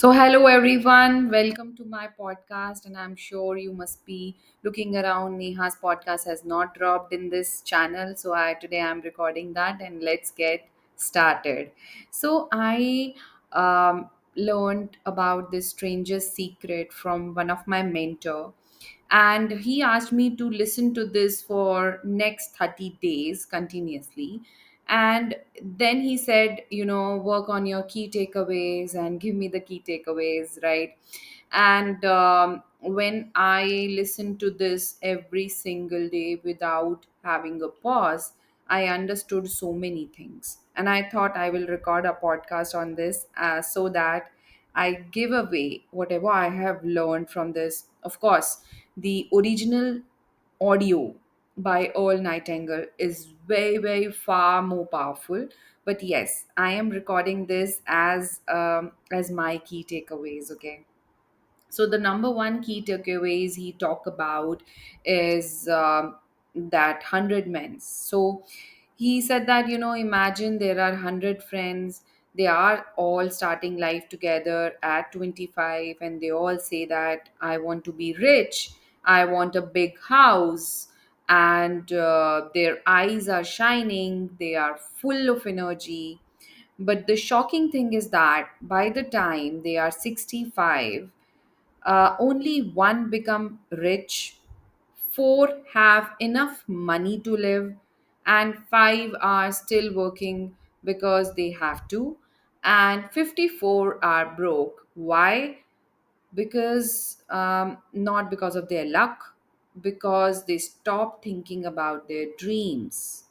Hello everyone, welcome to my podcast. And I'm sure you must be looking around. Neha's podcast has not dropped in this channel, so today I'm recording that, and let's get started. I learned about this strangest secret from one of my mentor, and he asked me to listen to this for next 30 days continuously. And then he said, work on your key takeaways and give me the key takeaways, right? And when I listened to this every single day without having a pause, I understood so many things. And I thought I will record a podcast on this so that I give away whatever I have learned from this. Of course, the original audio by Earl Nightingale is very, very far more powerful. But yes, I am recording this as my key takeaways. Okay, so the number one key takeaways he talk about is that 100 men. So he said that, imagine there are 100 friends. They are all starting life together at 25, and they all say that I want to be rich, I want a big house, and their eyes are shining, they are full of energy. But the shocking thing is that by the time they are 65, only one become rich, four have enough money to live, and five are still working because they have to, and 54 are broke. Why? Because not because of their luck, because they stopped thinking about their dreams.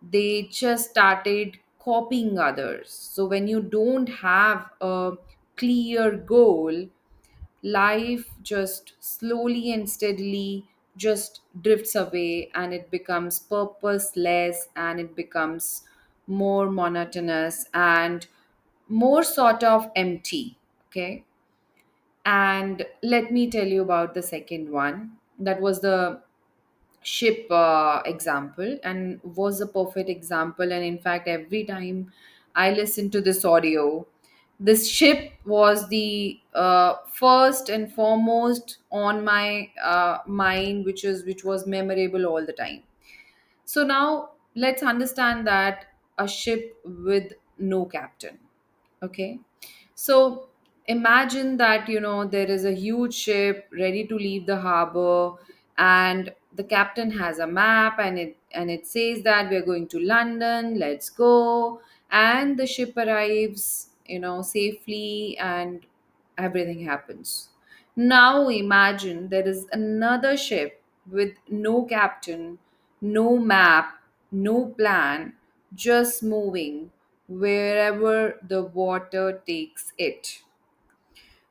They just started copying others. So when you don't have a clear goal, life just slowly and steadily just drifts away, and it becomes purposeless, and it becomes more monotonous and more sort of empty. Okay, and let me tell you about the second one. That was the ship example, and was a perfect example. And in fact, every time I listen to this audio, this ship was the first and foremost on my mind, which was memorable all the time. So now let's understand that a ship with no captain. Okay, so imagine that, there is a huge ship ready to leave the harbor, and the captain has a map, and it says that we're going to London, let's go. And the ship arrives, safely, and everything happens. Now imagine there is another ship with no captain, no map, no plan, just moving wherever the water takes it.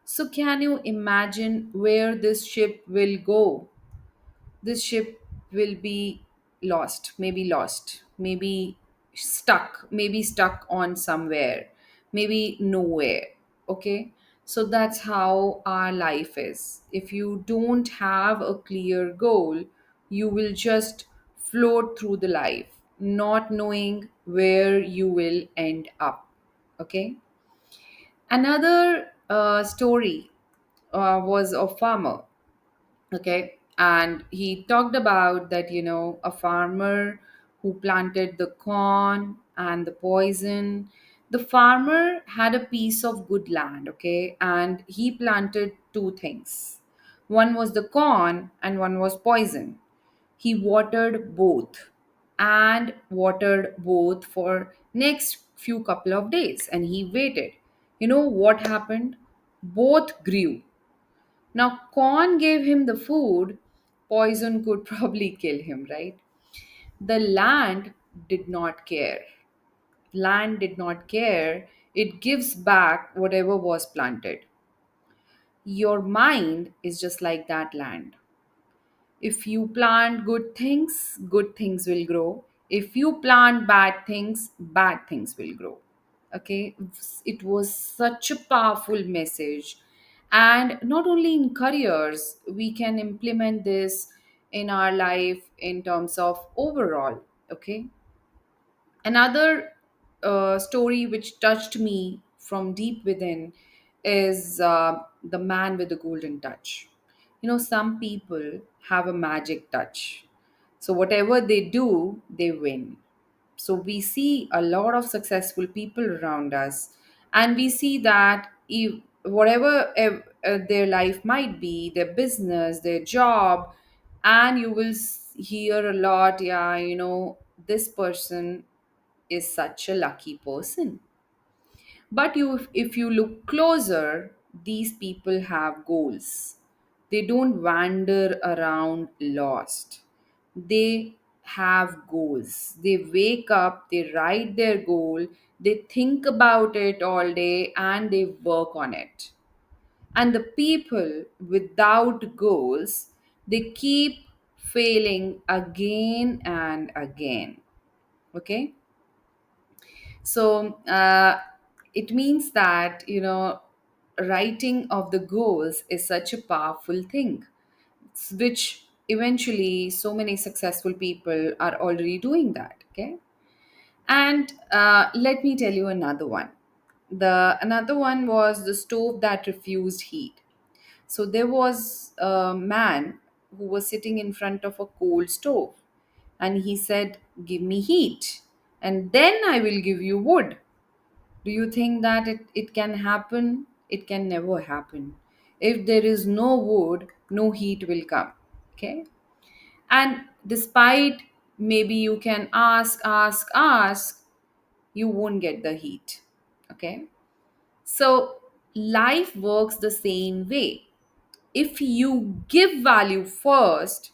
So, can you imagine where this ship will go? This ship will be lost, maybe stuck on somewhere, maybe nowhere. Okay, so that's how our life is. If you don't have a clear goal, you will just float through the life, not knowing where you will end up. Okay, another story was a farmer. Okay, and he talked about that, a farmer who planted the corn and the poison. The farmer had a piece of good land, okay, and he planted two things. One was the corn and one was poison. He watered both, and watered both for next few couple of days, and he waited. You know what happened? Both grew. Now, corn gave him the food, poison could probably kill him, right? The land did not care. Land did not care. It gives back whatever was planted. Your mind is just like that land. If you plant good things will grow. If you plant bad things will grow. Okay, it was such a powerful message. And not only in careers, we can implement this in our life in terms of overall. Okay, another story which touched me from deep within is the man with the golden touch. Some people have a magic touch. So, whatever they do, they win. So, we see a lot of successful people around us, and we see that if, whatever their life might be, their business, their job, and you will hear a lot, yeah, this person is such a lucky person. But if you look closer, these people have goals. They don't wander around lost. They have goals. They wake up, they write their goal, they think about it all day, and they work on it. And the people without goals, they keep failing again and again. Okay? So it means that, writing of the goals is such a powerful thing, which eventually so many successful people are already doing that. Okay. And let me tell you another one. The another one was the stove that refused heat. So there was a man who was sitting in front of a cold stove, and he said, "Give me heat, and then I will give you wood." Do you think that it can happen? It can never happen. If there is no wood, no heat will come. Okay. And despite maybe you can ask, you won't get the heat. Okay. So life works the same way. If you give value first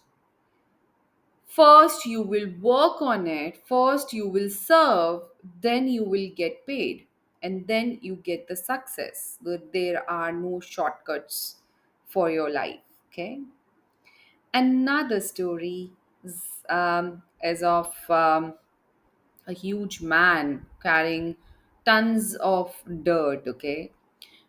you will work on it, first you will serve, then you will get paid, and then you get the success. There are no shortcuts for your life. Okay. Another story is of a huge man carrying tons of dirt. Okay.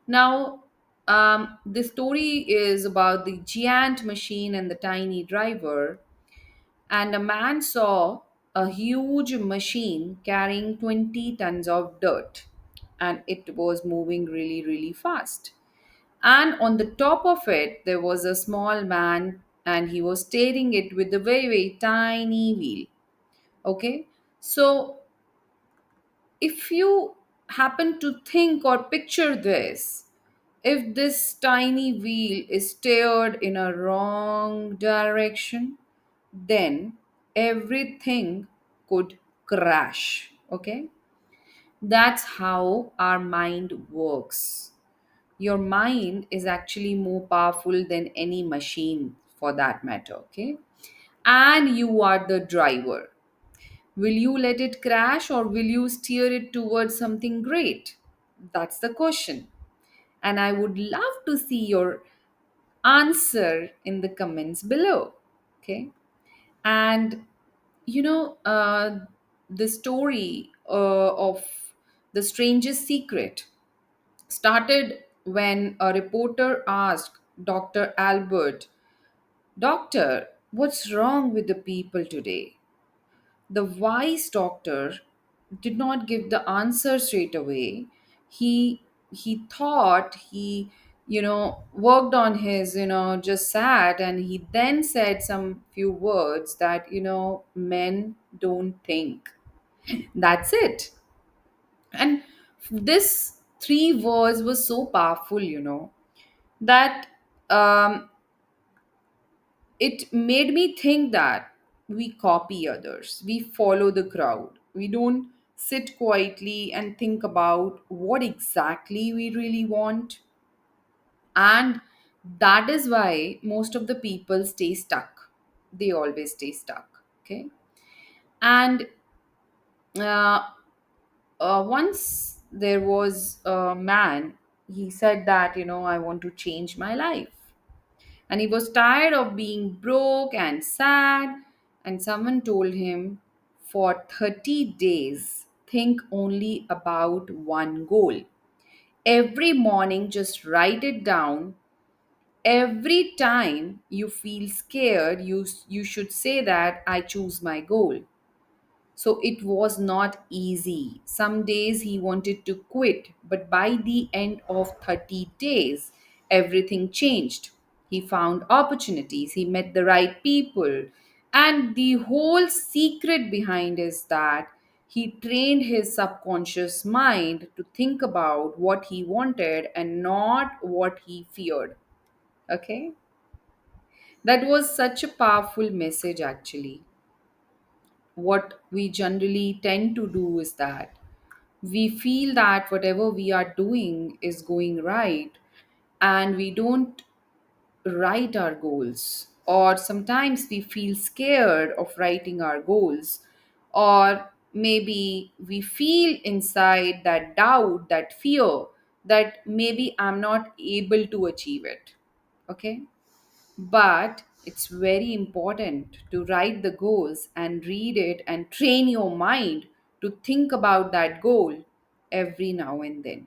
Now, the story is about the giant machine and the tiny driver. And a man saw a huge machine carrying 20 tons of dirt, and it was moving really, really fast. And on the top of it, there was a small man, and he was steering it with a very, very tiny wheel. Okay, so if you happen to think or picture this, if this tiny wheel is steered in a wrong direction, then everything could crash. Okay, that's how our mind works. Your mind is actually more powerful than any machine for that matter. Okay, and you are the driver. Will you let it crash, or will you steer it towards something great? That's the question. And I would love to see your answer in the comments below. Okay. And you know, the story of the strangest secret started when a reporter asked Dr. Albert, "Doctor, what's wrong with the people today?" The wise doctor did not give the answer straight away. He thought, he worked on his, just sat, and he then said some few words that, men don't think. That's it. And this three words was so powerful, that um, it made me think that we copy others, we follow the crowd, we don't sit quietly and think about what exactly we really want. And that is why most of the people stay stuck. They always stay stuck. Okay. And uh, once there was a man, he said that, I want to change my life. And he was tired of being broke and sad. And someone told him, for 30 days, think only about one goal. Every morning, just write it down. Every time you feel scared, you should say that I choose my goal. So it was not easy. Some days he wanted to quit, but by the end of 30 days, everything changed. He found opportunities, he met the right people, and the whole secret behind is that he trained his subconscious mind to think about what he wanted and not what he feared. Okay? That was such a powerful message, actually. What we generally tend to do is that we feel that whatever we are doing is going right, and we don't write our goals, or sometimes we feel scared of writing our goals, or maybe we feel inside that doubt, that fear, that maybe I'm not able to achieve it. Okay, but it's very important to write the goals and read it and train your mind to think about that goal every now and then.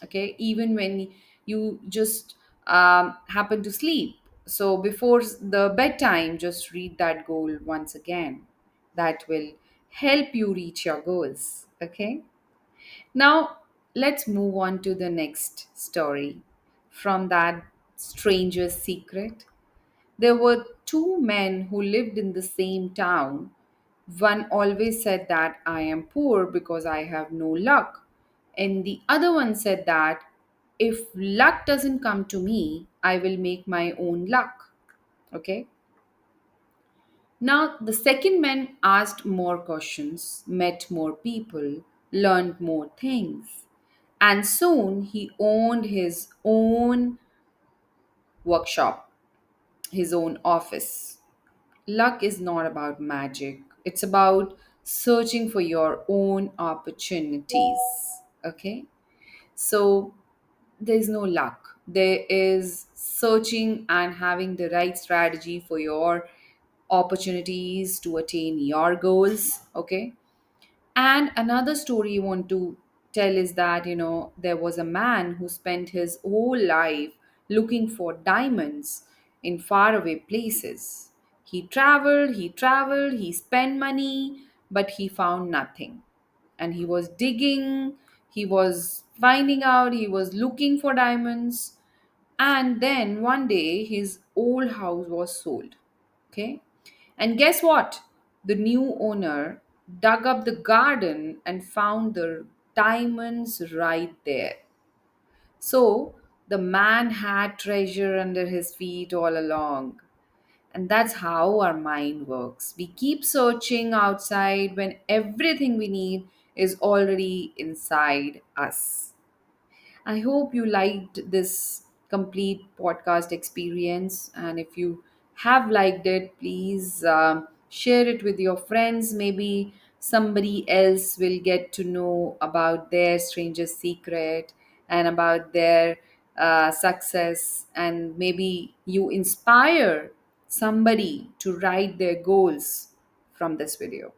Okay, even when you just happen to sleep. So before the bedtime, just read that goal once again. That will help you reach your goals. Okay, now let's move on to the next story from that stranger's secret. There were two men who lived in the same town. One always said that I am poor because I have no luck. And the other one said that if luck doesn't come to me, I will make my own luck. Okay. Now, the second man asked more questions, met more people, learned more things. And soon he owned his own workshop, his own office. Luck is not about magic, it's about searching for your own opportunities. Okay, so there is no luck, there is searching and having the right strategy for your opportunities to attain your goals. Okay, and another story I want to tell is that, there was a man who spent his whole life looking for diamonds in faraway places. He traveled, he spent money, but he found nothing. And he was digging, he was finding out, he was looking for diamonds. And then one day, his old house was sold. Okay, and guess what? The new owner dug up the garden and found the diamonds right there. So the man had treasure under his feet all along. And that's how our mind works. We keep searching outside when everything we need is already inside us. I hope you liked this complete podcast experience. And if you have liked it, please share it with your friends. Maybe somebody else will get to know about their strangest secret and about their success. And maybe you inspire somebody to write their goals from this video.